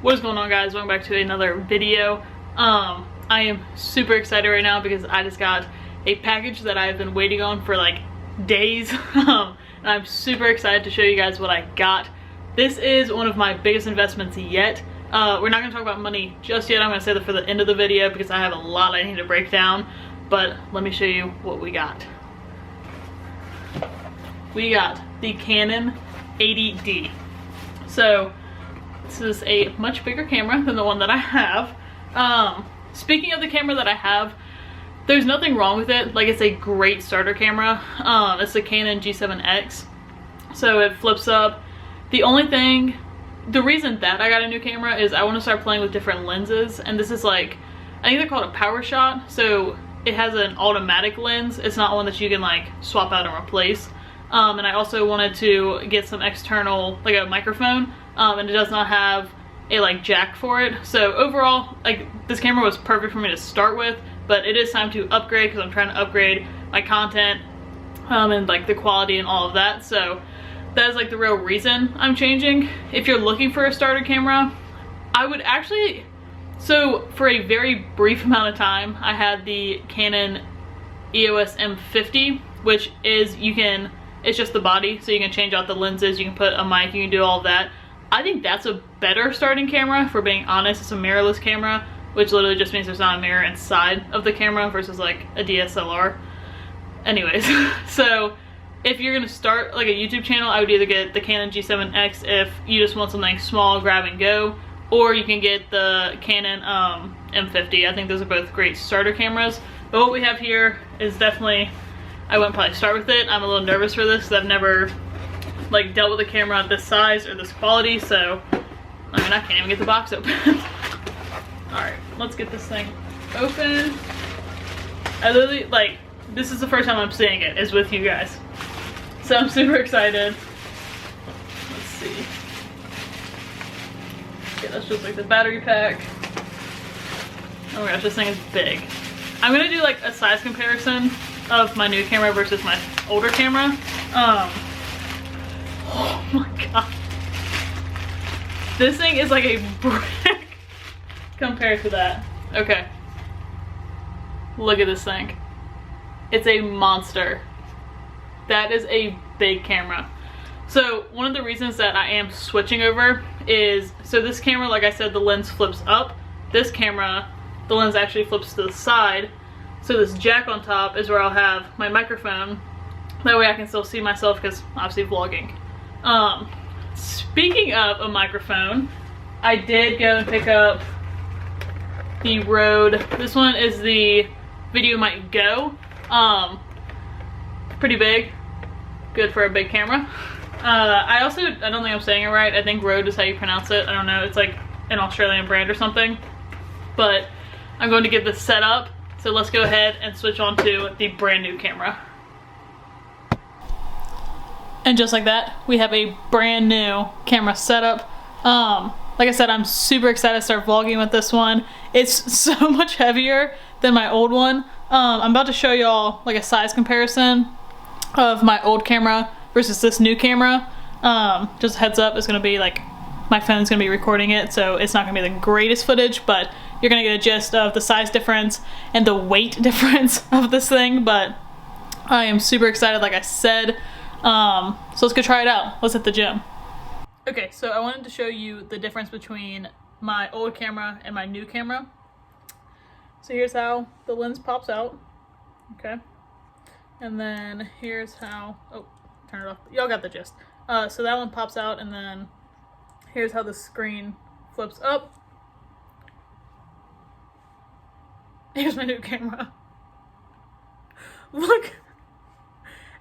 What is going on, guys? Welcome back to another video. I am super excited right now because I just got a package that I've been waiting on for like days. And I'm super excited to show you guys what I got. This is one of my biggest investments yet. We're not going to talk about money just yet. I'm going to say that for the end of the video because I have a lot I need to break down. But let me show you what we got. We got the Canon 80D. So this is a much bigger camera than the one that I have. Speaking of the camera that I have, there's nothing wrong with it. Like, it's a great starter camera. It's the Canon G7X. So it flips up. The reason that I got a new camera is I want to start playing with different lenses. And this is like, I think they're called a power shot. So it has an automatic lens. It's not one that you can like swap out and replace. And I also wanted to get some external, like a microphone. And it does not have a like jack for it. So overall, like, this camera was perfect for me to start with, but it is time to upgrade because I'm trying to upgrade my content and like the quality and all of that. So that is like the real reason I'm changing. If you're looking for a starter camera, I would actually, so for a very brief amount of time, I had the Canon EOS M50, which is, it's just the body, so you can change out the lenses, you can put a mic, you can do all of that. I think that's a better starting camera, for being honest. It's a mirrorless camera, which literally just means there's not a mirror inside of the camera versus like a DSLR. Anyways, so if you're gonna start like a YouTube channel, I would either get the Canon G7X if you just want something small, grab and go, or you can get the Canon M50. I think those are both great starter cameras. But what we have here is definitely, I wouldn't probably start with it. I'm a little nervous for this because I've never like dealt with a camera this size or this quality, so I mean, I can't even get the box open. Alright, let's get this thing open. I literally, like, this is the first time I'm seeing it, is with you guys. So I'm super excited. Let's see. Okay, that's just like the battery pack. Oh my gosh, this thing is big. I'm gonna do like a size comparison of my new camera versus my older camera. Oh my god. This thing is like a brick compared to that. Okay. Look at this thing. It's a monster. That is a big camera. So one of the reasons that I am switching over is, so this camera, like I said, the lens flips up. This camera, the lens actually flips to the side. So this jack on top is where I'll have my microphone. That way I can still see myself because obviously vlogging. Speaking of a microphone, I did go and pick up the Rode. This one is the Video Mic Go. Pretty big. Good for a big camera. I don't think I'm saying it right. I think Rode is how you pronounce it. I don't know. It's like an Australian brand or something. But I'm going to get this set up. So let's go ahead and switch on to the brand new camera. And just like that, we have a brand new camera setup. Like I said, I'm super excited to start vlogging with this one. It's so much heavier than my old one. I'm about to show y'all like a size comparison of my old camera versus this new camera. Just a heads up, it's gonna be like, my phone's gonna be recording it, so it's not gonna be the greatest footage, but you're gonna get a gist of the size difference and the weight difference of this thing. But I am super excited, like I said. So let's go try it out. Let's hit the gym. Okay, so I wanted to show you the difference between my old camera and my new camera. So here's how the lens pops out. Okay. And then here's how, oh, turn it off. Y'all got the gist. So that one pops out, and then here's how the screen flips up. Here's my new camera. Look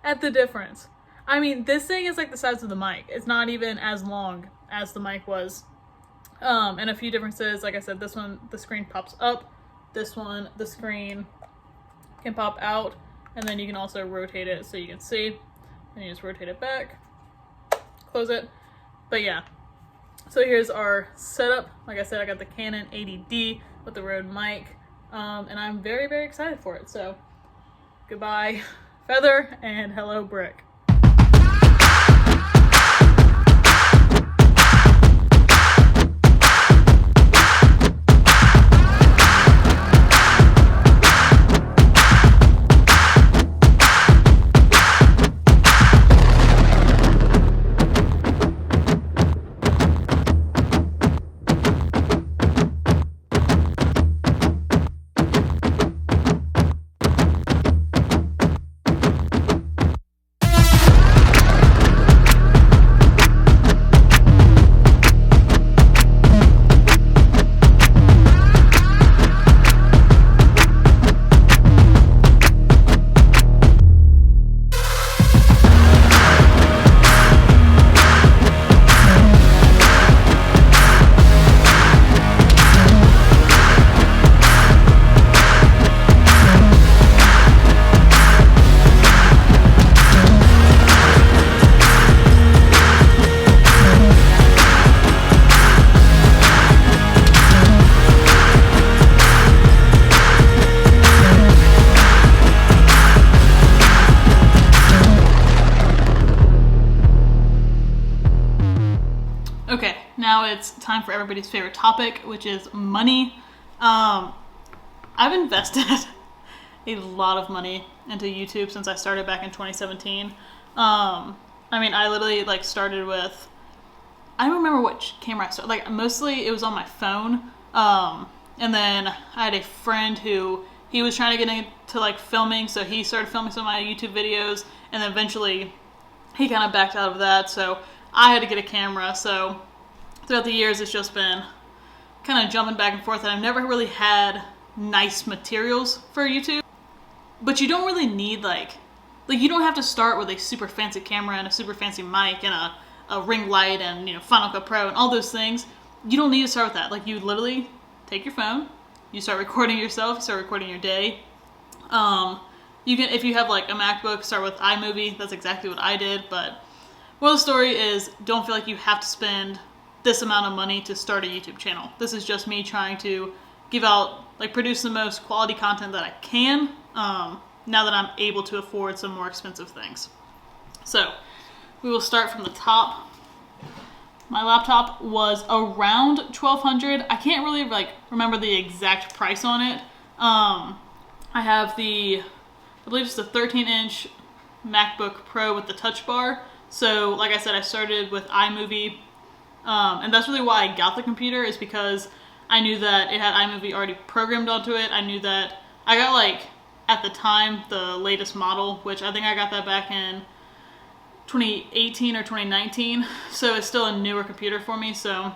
at the difference. I mean, this thing is like the size of the mic. It's not even as long as the mic was. And a few differences. Like I said, this one, the screen pops up. This one, the screen can pop out. And then you can also rotate it so you can see. And you just rotate it back. Close it. But yeah. So here's our setup. Like I said, I got the Canon 80D with the Rode mic. And I'm very, very excited for it. So, goodbye, Feather, and hello, Brick. time for everybody's favorite topic, which is money. I've invested a lot of money into YouTube since I started back in 2017. I mean, I literally like started with, I don't remember what camera I started. Like mostly it was on my phone. And then I had a friend who, he was trying to get into like filming, so he started filming some of my YouTube videos, and then eventually he kind of backed out of that, so I had to get a camera. So throughout the years it's just been kind of jumping back and forth, and I've never really had nice materials for YouTube. But you don't really need like you don't have to start with a super fancy camera and a super fancy mic and a ring light and, you know, Final Cut Pro and all those things. You don't need to start with that. Like, you literally take your phone, you start recording yourself, you start recording your day. You can, if you have like a MacBook, start with iMovie. That's exactly what I did. But moral of the story is, don't feel like you have to spend this amount of money to start a YouTube channel. This is just me trying to give out, like, produce the most quality content that I can, now that I'm able to afford some more expensive things. So we will start from the top. My laptop was around $1,200. I can't really like remember the exact price on it. I have I believe it's the 13-inch MacBook Pro with the touch bar. So like I said, I started with iMovie, and that's really why I got the computer, is because I knew that it had iMovie already programmed onto it. I knew that I got, like, at the time, the latest model, which I think I got that back in 2018 or 2019, so it's still a newer computer for me, so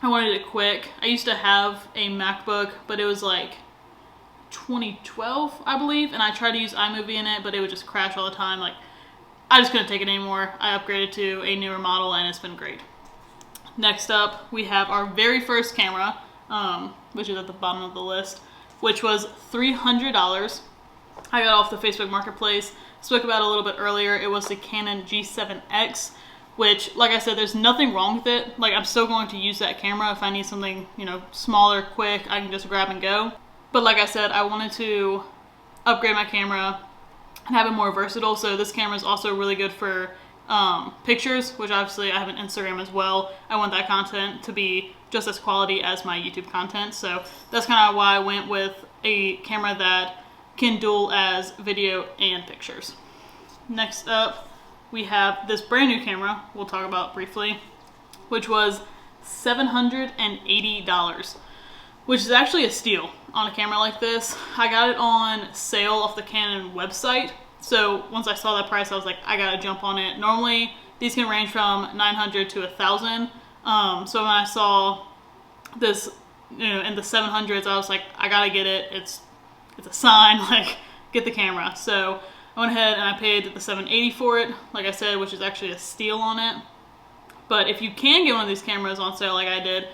I wanted it quick. I used to have a MacBook, but it was like 2012, I believe, and I tried to use iMovie in it, but it would just crash all the time. Like, I just couldn't take it anymore. I upgraded to a newer model, and it's been great. Next up, we have our very first camera, which is at the bottom of the list, which was $300. I got off the Facebook Marketplace. Spoke about it a little bit earlier. It was the Canon G7X, which, like I said, there's nothing wrong with it. Like, I'm still going to use that camera if I need something, you know, smaller, quick, I can just grab and go. But like I said, I wanted to upgrade my camera and have it more versatile. So this camera is also really good for pictures, which obviously I have an Instagram as well. I want that content to be just as quality as my YouTube content. So that's kind of why I went with a camera that can dual as video and pictures. Next up, we have this brand new camera we'll talk about briefly, which was $780, which is actually a steal on a camera like this. I got it on sale off the Canon website, so once I saw that price, I was like, I gotta jump on it. Normally these can range from $900 to $1,000, so when I saw this, you know, in the 700s, I was like, I gotta get it. It's a sign, like, get the camera. So I went ahead and I paid the $780 for it, like I said, which is actually a steal on it. But if you can get one of these cameras on sale like I did,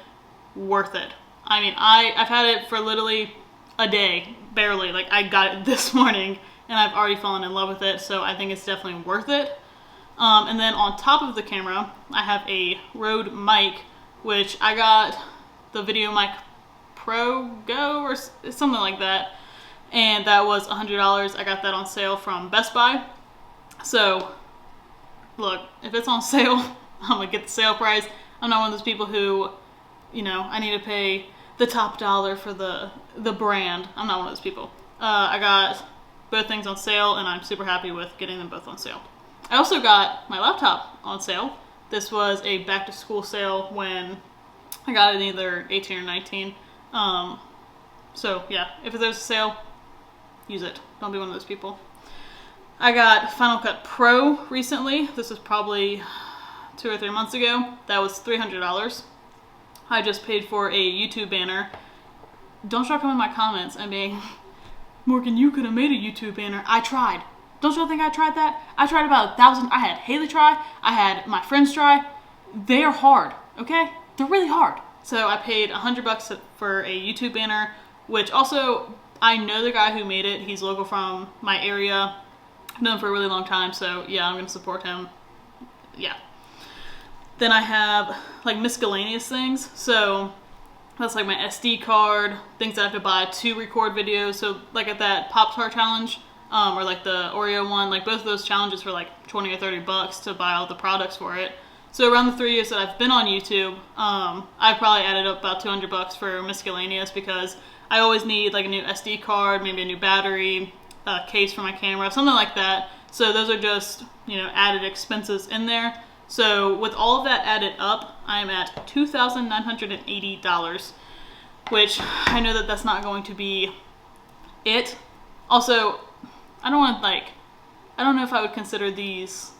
worth it. I mean, I've had it for literally a day, barely. Like, I got it this morning and I've already fallen in love with it, so I think it's definitely worth it. And then on top of the camera, I have a Rode mic, which I got the Video Mic Pro Go or something like that. And that was $100. I got that on sale from Best Buy. So, look, if it's on sale, I'm gonna get the sale price. I'm not one of those people who, you know, I need to pay the top dollar for the brand. I'm not one of those people. I got both things on sale, and I'm super happy with getting them both on sale. I also got my laptop on sale. This was a back to school sale when I got it in either 18 or 19. So yeah, if there's a sale, use it. Don't be one of those people. I got Final Cut Pro recently. This was probably 2 or 3 months ago. That was $300. I just paid for a YouTube banner. Don't y'all come in my comments and being, Morgan, you could have made a YouTube banner. I tried. Don't y'all think I tried that? I tried about 1,000. I had Haley try. I had my friends try. They're hard, okay? They're really hard. So I paid $100 for a YouTube banner, which also, I know the guy who made it. He's local from my area. I've known him for a really long time, so yeah, I'm gonna support him. Yeah. Then I have like miscellaneous things. So that's like my SD card, things that I have to buy to record videos. So like at that Pop-Tart challenge, or like the Oreo one, like both of those challenges were like 20 or 30 bucks to buy all the products for it. So around the 3 years that I've been on YouTube, I've probably added up about $200 for miscellaneous, because I always need like a new SD card, maybe a new battery, a case for my camera, something like that. So those are just, you know, added expenses in there. So with all of that added up, I'm at $2,980, which I know that that's not going to be it. Also, I don't know if I would consider these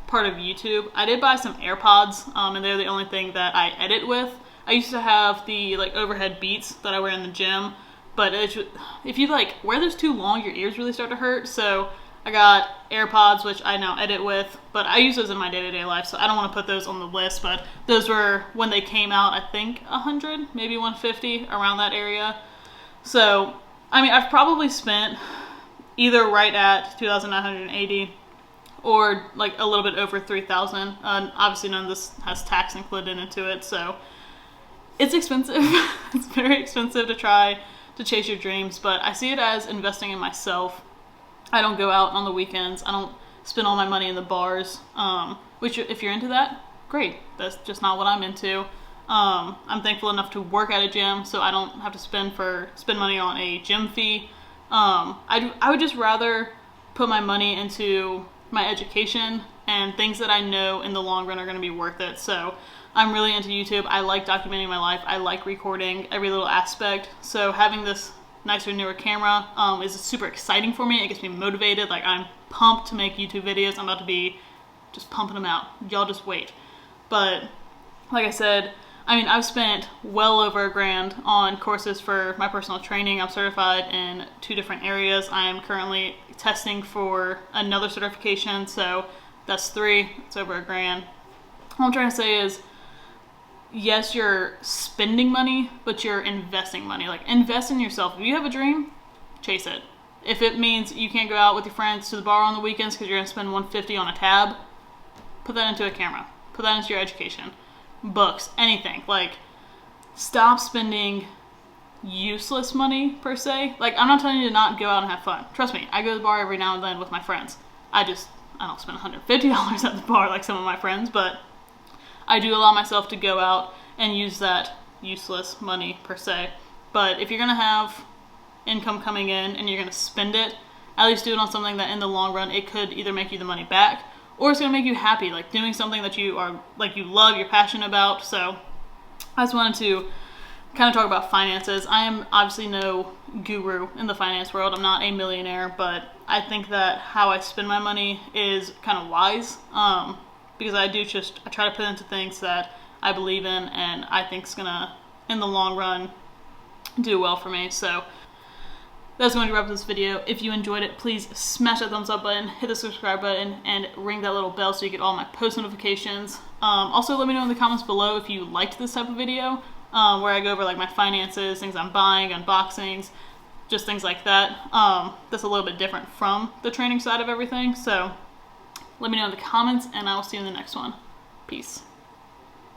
part of YouTube. I did buy some AirPods, and they're the only thing that I edit with. I used to have the like overhead Beats that I wear in the gym, but if you like wear those too long, your ears really start to hurt. So I got AirPods, which I now edit with, but I use those in my day-to-day life, so I don't want to put those on the list. But those were, when they came out, I think 100, maybe 150, around that area. So I mean, I've probably spent either right at 2,980 or like a little bit over 3,000. Obviously none of this has tax included into it, so it's expensive. It's very expensive to try to chase your dreams, but I see it as investing in myself. I don't go out on the weekends. I don't spend all my money in the bars, which if you're into that, great. That's just not what I'm into. I'm thankful enough to work at a gym, so I don't have to spend money on a gym fee. I would just rather put my money into my education and things that I know in the long run are going to be worth it. So I'm really into YouTube. I like documenting my life. I like recording every little aspect. So having this nicer, newer camera is super exciting for me. It gets me motivated. Like, I'm pumped to make YouTube videos. I'm about to be just pumping them out. Y'all just wait. But like I said, I mean, I've spent well over $1,000 on courses for my personal training. I'm certified in 2 different areas. I am currently testing for another certification, so that's 3. It's over $1,000. All I'm trying to say is, yes, you're spending money, but you're investing money. Like, invest in yourself. If you have a dream, chase it. If it means you can't go out with your friends to the bar on the weekends because you're going to spend $150 on a tab, put that into a camera. Put that into your education. Books, anything. Like, stop spending useless money, per se. Like, I'm not telling you to not go out and have fun. Trust me, I go to the bar every now and then with my friends. I don't spend $150 at the bar like some of my friends, but I do allow myself to go out and use that useless money, per se. But if you're going to have income coming in and you're going to spend it, at least do it on something that in the long run, it could either make you the money back, or it's going to make you happy, like doing something that you are, like, you love, you're passionate about. So I just wanted to kind of talk about finances. I am obviously no guru in the finance world. I'm not a millionaire, but I think that how I spend my money is kind of wise, because I try to put into things that I believe in and I think is going to, in the long run, do well for me. So that's going to wrap up this video. If you enjoyed it, please smash that thumbs up button, hit the subscribe button, and ring that little bell so you get all my post notifications. Also, let me know in the comments below if you liked this type of video, where I go over like my finances, things I'm buying, unboxings, just things like that. That's a little bit different from the training side of everything. So let me know in the comments, and I will see you in the next one. Peace.